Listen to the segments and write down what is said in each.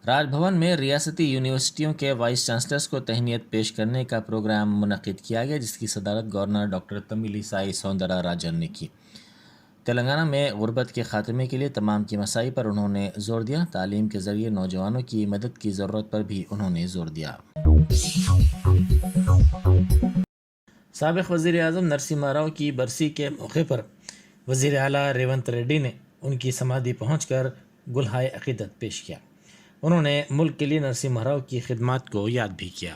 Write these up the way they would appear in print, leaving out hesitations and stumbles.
راج بھون میں ریاستی یونیورسٹیوں کے وائس چانسلرز کو تہنیت پیش کرنے کا پروگرام منعقد کیا گیا، جس کی صدارت گورنر ڈاکٹر تمیلی سائی سوندرا راجن نے کی۔ تلنگانہ میں غربت کے خاتمے کے لیے تمام کی مساعی پر انہوں نے زور دیا۔ تعلیم کے ذریعے نوجوانوں کی مدد کی ضرورت پر بھی انہوں نے زور دیا۔ سابق وزیر اعظم نرسمہا راؤ کی برسی کے موقع پر وزیر اعلیٰ ریونت ریڈی نے ان کی سمادھی پہنچ کر گلہائے عقیدت پیش کیا۔ انہوں نے ملک کے لیے نرسمہا راؤ کی خدمات کو یاد بھی کیا۔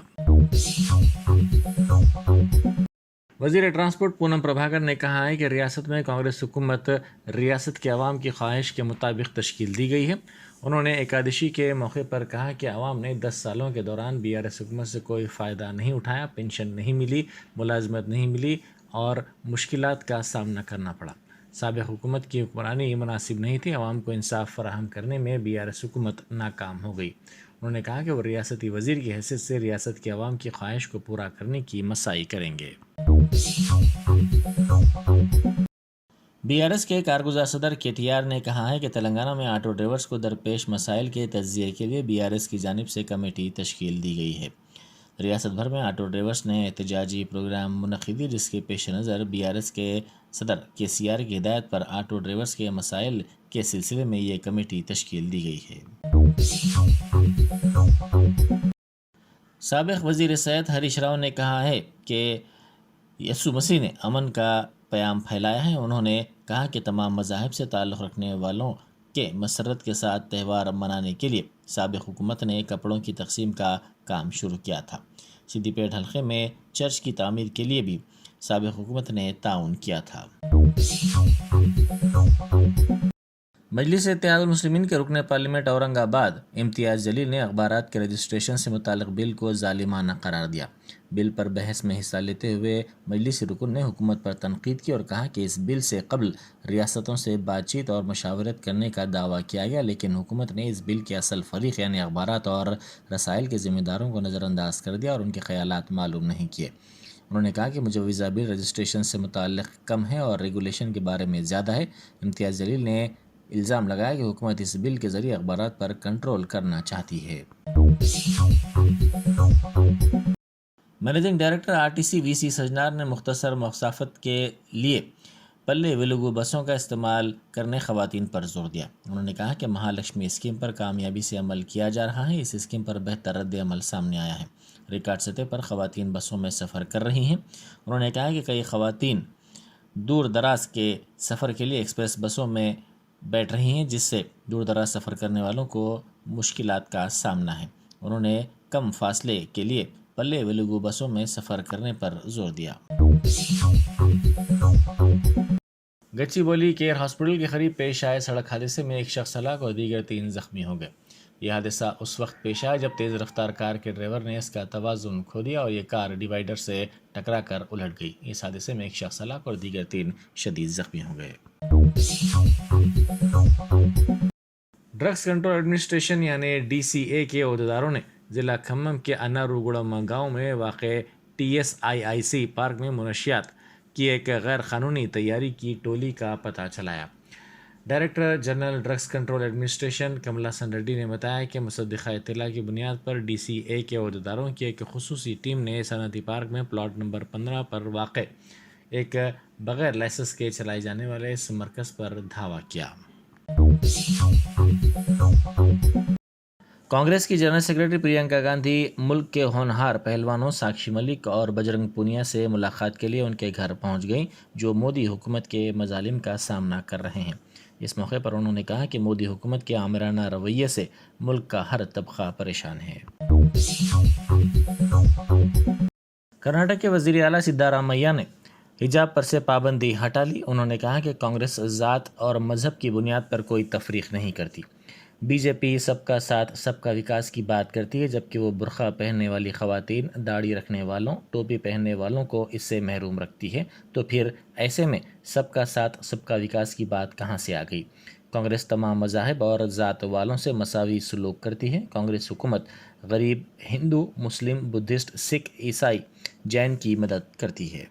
وزیر ٹرانسپورٹ پونم پربھاکر نے کہا ہے کہ ریاست میں کانگریس حکومت ریاست کے عوام کی خواہش کے مطابق تشکیل دی گئی ہے۔ انہوں نے ایکادشی کے موقع پر کہا کہ عوام نے 10 سالوں کے دوران BRS حکومت سے کوئی فائدہ نہیں اٹھایا، پنشن نہیں ملی، ملازمت نہیں ملی اور مشکلات کا سامنا کرنا پڑا۔ سابق حکومت کی حکمرانی مناسب نہیں تھی، عوام کو انصاف فراہم کرنے میں BRS حکومت ناکام ہو گئی۔ انہوں نے کہا کہ وہ ریاستی وزیر کی حیثیت سے ریاست کے عوام کی خواہش کو پورا کرنے کی مساعی کریں گے۔ BRS کے کارگزار صدر KTR نے کہا ہے کہ تلنگانہ میں آٹو ڈرائیورز کو درپیش مسائل کے تجزیے کے لیے BRS کی جانب سے کمیٹی تشکیل دی گئی ہے۔ ریاست بھر میں آٹو ڈرائیورز نے احتجاجی پروگرام منعقد کیے، جس کے پیش نظر BRS کے صدر KCR کی ہدایت پر آٹو ڈرائیورز کے مسائل کے سلسلے میں یہ کمیٹی تشکیل دی گئی ہے۔ سابق وزیر صحت ہریش راؤ نے کہا ہے کہ یسوع مسیح نے امن کا پیام پھیلایا ہے۔ انہوں نے کہا کہ تمام مذاہب سے تعلق رکھنے والوں کے مسرت کے ساتھ تہوار منانے کے لیے سابق حکومت نے کپڑوں کی تقسیم کا کام شروع کیا تھا۔ سدی پیٹ حلقے میں چرچ کی تعمیر کے لیے بھی سابق حکومت نے تعاون کیا تھا۔ مجلس اتحاد المسلمین کے رکن پارلیمنٹ اورنگ آباد امتیاز جلیل نے اخبارات کے رجسٹریشن سے متعلق بل کو ظالمانہ قرار دیا۔ بل پر بحث میں حصہ لیتے ہوئے مجلسی رکن نے حکومت پر تنقید کی اور کہا کہ اس بل سے قبل ریاستوں سے بات چیت اور مشاورت کرنے کا دعویٰ کیا گیا، لیکن حکومت نے اس بل کے اصل فریق یعنی اخبارات اور رسائل کے ذمہ داروں کو نظر انداز کر دیا اور ان کے خیالات معلوم نہیں کیے۔ انہوں نے کہا کہ مجوزہ بل رجسٹریشن سے متعلق کم ہے اور ریگولیشن کے بارے میں زیادہ ہے۔ امتیاز جلیل نے الزام لگایا کہ حکومت اس بل کے ذریعے اخبارات پر کنٹرول کرنا چاہتی ہے۔ منیجنگ ڈائریکٹر RTC VC سجنار نے مختصر مسافت کے لیے پلے ویلوگو بسوں کا استعمال کرنے خواتین پر زور دیا۔ انہوں نے کہا کہ مہالکشمی اسکیم پر کامیابی سے عمل کیا جا رہا ہے۔ اس اسکیم پر بہتر رد عمل سامنے آیا ہے۔ ریکارڈ سطح پر خواتین بسوں میں سفر کر رہی ہیں۔ انہوں نے کہا کہ کئی خواتین دور دراز کے سفر کے لیے ایکسپریس بسوں میں بیٹھ رہی ہیں، جس سے دور دراز سفر کرنے والوں کو مشکلات کا سامنا ہے۔ انہوں نے کم فاصلے کے لیے پلے ویلوگو بسوں میں سفر کرنے پر زور دیا۔ گچی بولی کیئر ہاسپٹل کے قریب پیش آئے سڑک حادثے میں ایک شخص ہلاک اور دیگر 3 زخمی ہو گئے۔ یہ حادثہ اس وقت پیش آیا جب تیز رفتار کار کے ڈرائیور نے اس کا توازن کھو دیا اور یہ کار ڈیوائیڈر سے ٹکرا کر الٹ گئی۔ اس حادثے میں ایک شخص ہلاک اور دیگر 3 شدید زخمی ہو گئے۔ ڈرگس کنٹرول ایڈمنسٹریشن یعنی DCA کے عہدیداروں نے ضلع کھمم کے اناروگوڑم گاؤں میں واقع TSIIC پارک میں منشیات کی ایک غیر قانونی تیاری کی ٹولی کا پتہ چلایا۔ Director general drugs control administration Kamalasan Reddy نے بتایا کہ مصدقہ اطلاع کی بنیاد پر DCA کے عہدیداروں کی ایک خصوصی ٹیم نے صنعتی پارک میں پلاٹ نمبر 15 پر واقع ایک بغیر لائسنس کے چلائے جانے والے اس مرکز پر دھاوا کیا۔ کانگریس کی جنرل سیکرٹری پرینکا گاندھی ملک کے ہونہار پہلوانوں ساکشی ملک اور بجرنگ پونیا سے ملاقات کے لیے ان کے گھر پہنچ گئیں، جو مودی حکومت کے مظالم کا سامنا کر رہے ہیں۔ اس موقع پر انہوں نے کہا کہ مودی حکومت کے آمرانہ رویے سے ملک کا ہر طبقہ پریشان ہے۔ کرناٹک کے وزیر اعلیٰ سدھارامیا نے حجاب پر سے پابندی ہٹا لی۔ انہوں نے کہا کہ کانگریس ذات اور مذہب کی بنیاد پر کوئی تفریق نہیں کرتی۔ BJP سب کا ساتھ سب کا وکاس کی بات کرتی ہے، جبکہ وہ برقع پہننے والی خواتین، داڑھی رکھنے والوں، ٹوپی پہننے والوں کو اس سے محروم رکھتی ہے، تو پھر ایسے میں سب کا ساتھ سب کا وکاس کی بات کہاں سے آ گئی؟ کانگریس تمام مذاہب اور ذات والوں سے مساوی سلوک کرتی ہے۔ کانگریس حکومت غریب، ہندو، مسلم، بدھسٹ، سکھ، عیسائی، جین کی مدد کرتی ہے۔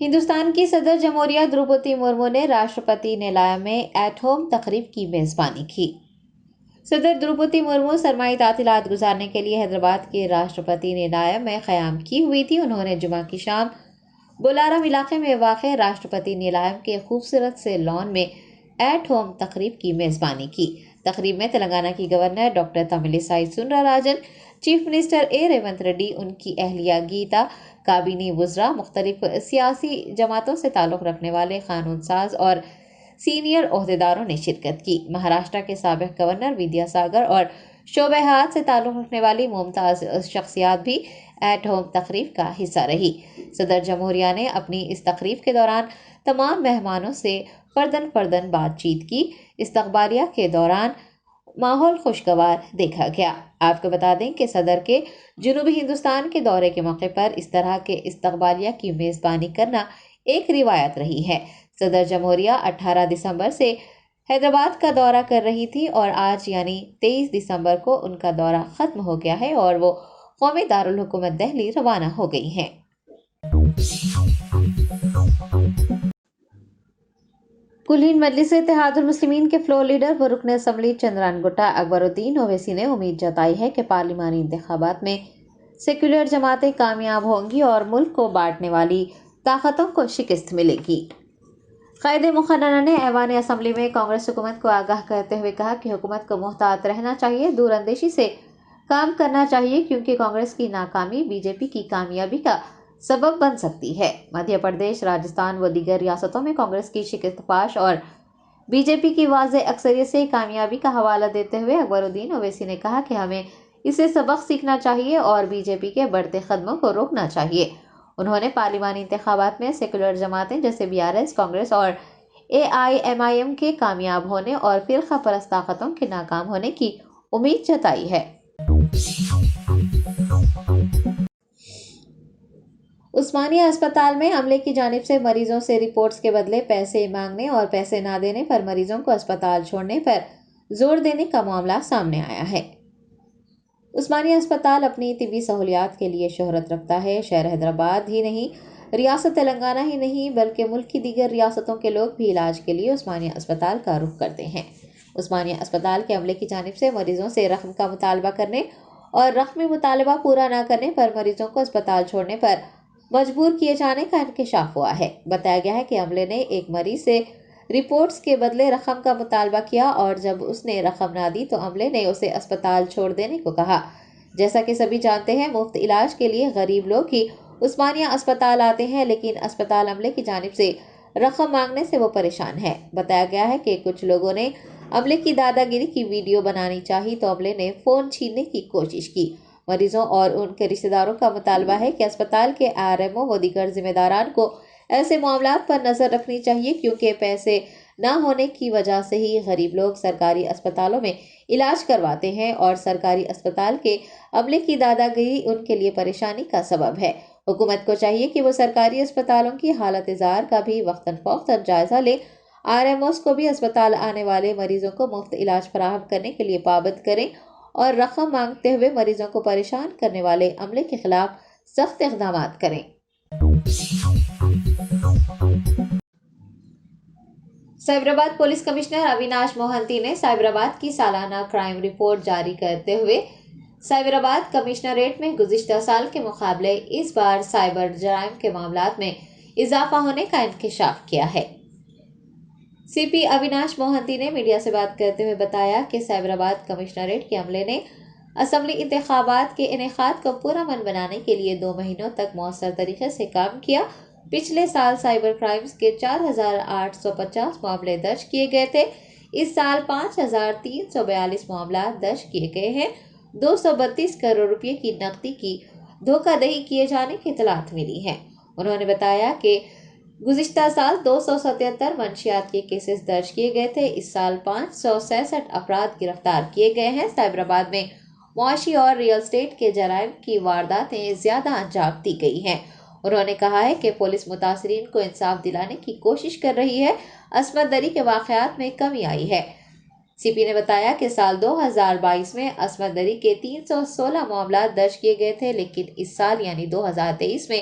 ہندوستان کی صدر جمہوریہ دروپدی مرمو نے راشٹرپتی نیلائم میں ایٹ ہوم تقریب کی میزبانی کی۔ صدر دروپدی مرمو سرمائی تعطیلات گزارنے کے لیے حیدرآباد کے راشٹرپتی نیلائم میں قیام کی ہوئی تھی۔ انہوں نے جمعہ کی شام بولارم علاقے میں واقع راشٹرپتی نیلائم کے خوبصورت سے لان میں ایٹ ہوم تقریب کی میزبانی کی۔ تقریب میں تلنگانہ کی governor doctor تملی Sai Soundara Rajan, chief minister A Revanth Reddy, ان کی اہلیہ گیتا، کابینی وزراء، مختلف سیاسی جماعتوں سے تعلق رکھنے والے قانون ساز اور سینئر عہدیداروں نے شرکت کی۔ مہاراشٹر کے سابق گورنر ودیا ساگر اور شعبہ حیات سے تعلق رکھنے والی ممتاز شخصیات بھی ایٹ ہوم تقریب کا حصہ رہی۔ صدر جمہوریہ نے اپنی اس تقریب کے دوران تمام مہمانوں سے فرداً بات چیت کی۔ استقبالیہ کے دوران ماحول خوشگوار دیکھا گیا۔ آپ کو بتا دیں کہ صدر کے جنوبی ہندوستان کے دورے کے موقع پر اس طرح کے استقبالیہ کی میزبانی کرنا ایک روایت رہی ہے۔ صدر جمہوریہ 18 دسمبر سے حیدرآباد کا دورہ کر رہی تھی اور آج یعنی 23 دسمبر کو ان کا دورہ ختم ہو گیا ہے اور وہ قومی دارالحکومت دہلی روانہ ہو گئی ہیں۔ کل ہند مجلس اتحاد المسلمین کے فلور لیڈر و رکن اسمبلی چندران گٹا اکبر الدین اویسی نے امید جتائی ہے کہ پارلیمانی انتخابات میں سیکولر جماعتیں کامیاب ہوں گی اور ملک کو بانٹنے والی طاقتوں کو شکست ملے گی۔ قائد مقننہ نے ایوان اسمبلی میں کانگریس حکومت کو آگاہ کرتے ہوئے کہا کہ حکومت کو محتاط رہنا چاہیے، دور اندیشی سے کام کرنا چاہیے، کیونکہ کانگریس کی ناکامی بی جے پی کی کامیابی کا سبب بن سکتی ہے۔ مدھیہ پردیش، راجستھان و دیگر ریاستوں میں کانگریس کی شکست پاش اور بی جے پی کی واضح اکثریت سے کامیابی کا حوالہ دیتے ہوئے اکبر الدین اویسی نے کہا کہ ہمیں اسے سبق سیکھنا چاہیے اور بی جے پی کے بڑھتے قدموں کو روکنا چاہیے۔ انہوں نے پارلیمانی انتخابات میں سیکولر جماعتیں جیسے BRS، کانگریس اور AIMIM کے کامیاب ہونے اور فرقہ پرست طاقتوں کے ناکام ہونے کی امید جتائی ہے۔ عثمانیہ اسپتال میں عملے کی جانب سے مریضوں سے رپورٹس کے بدلے پیسے مانگنے اور پیسے نہ دینے پر مریضوں کو اسپتال چھوڑنے پر زور دینے کا معاملہ سامنے آیا ہے۔ عثمانیہ اسپتال اپنی طبی سہولیات کے لیے شہرت رکھتا ہے۔ شہر حیدرآباد ہی نہیں، ریاست تلنگانہ ہی نہیں بلکہ ملک کی دیگر ریاستوں کے لوگ بھی علاج کے لیے عثمانیہ اسپتال کا رخ کرتے ہیں۔ عثمانیہ اسپتال کے عملے کی جانب سے مریضوں سے رقم کا مطالبہ کرنے اور رقمی مطالبہ پورا نہ کرنے پر مریضوں کو اسپتال چھوڑنے پر مجبور کیے جانے کا انکشاف ہوا ہے۔ بتایا گیا ہے کہ عملے نے ایک مریض سے رپورٹس کے بدلے رقم کا مطالبہ کیا اور جب اس نے رقم نہ دی تو عملے نے اسے اسپتال چھوڑ دینے کو کہا۔ جیسا کہ سبھی جانتے ہیں، مفت علاج کے لیے غریب لوگ ہی عثمانیہ اسپتال آتے ہیں، لیکن اسپتال عملے کی جانب سے رقم مانگنے سے وہ پریشان ہے۔ بتایا گیا ہے کہ کچھ لوگوں نے عملے کی دادا گیری کی ویڈیو بنانی چاہی تو عملے نے فون چھیننے کی کوشش کی۔ مریضوں اور ان کے رشتہ داروں کا مطالبہ ہے کہ اسپتال کے RMO و دیگر ذمہ داران کو ایسے معاملات پر نظر رکھنی چاہیے، کیونکہ پیسے نہ ہونے کی وجہ سے ہی غریب لوگ سرکاری اسپتالوں میں علاج کرواتے ہیں اور سرکاری اسپتال کے عملے کی دادا گیری ان کے لیے پریشانی کا سبب ہے۔ حکومت کو چاہیے کہ وہ سرکاری اسپتالوں کی حالت زار کا بھی وقتاً فوقتاً جائزہ لے، RMOs کو بھی اسپتال آنے والے مریضوں کو مفت علاج فراہم کرنے کے لیے پابند کریں اور رقم مانگتے ہوئے مریضوں کو پریشان کرنے والے عملے کے خلاف سخت اقدامات کریں۔ سائبرآباد پولیس کمشنر اویناش موہنتی نے سائبرآباد کی سالانہ کرائم رپورٹ جاری کرتے ہوئے سائبرآباد کمشنریٹ میں گزشتہ سال کے مقابلے اس بار سائبر جرائم کے معاملات میں اضافہ ہونے کا انکشاف کیا ہے۔ CP اویناش موہنتی نے میڈیا سے بات کرتے ہوئے بتایا کہ سائبرآباد کمشنریٹ کے عملے نے اسمبلی انتخابات کے انعقاد کو پورا من بنانے کے لیے 2 مہینوں تک مؤثر طریقے سے کام کیا۔ پچھلے سال سائبر کرائمز کے 4850 معاملے درج کیے گئے تھے۔ اس سال 5342 معاملات درج کیے گئے ہیں۔ 232 کروڑ روپے کی نقدی کی دھوکہ دہی کیے جانے کی اطلاعات ملی ہیں۔ انہوں نے بتایا کہ گزشتہ سال 277 منشیات کے کیسز درج کیے گئے تھے۔ اس سال 566 افراد گرفتار کیے گئے ہیں۔ سائبرآباد میں معاشی اور ریل اسٹیٹ کے جرائم کی وارداتیں زیادہ انجام دی گئی ہیں۔ انہوں نے کہا ہے کہ پولیس متاثرین کو انصاف دلانے کی کوشش کر رہی ہے۔ عصمت دری کے واقعات میں کمی آئی ہے۔ CP نے بتایا کہ سال 2022 میں عصمت دری کے 316 معاملات درج کیے گئے تھے، لیکن اس سال یعنی 2023 میں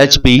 HP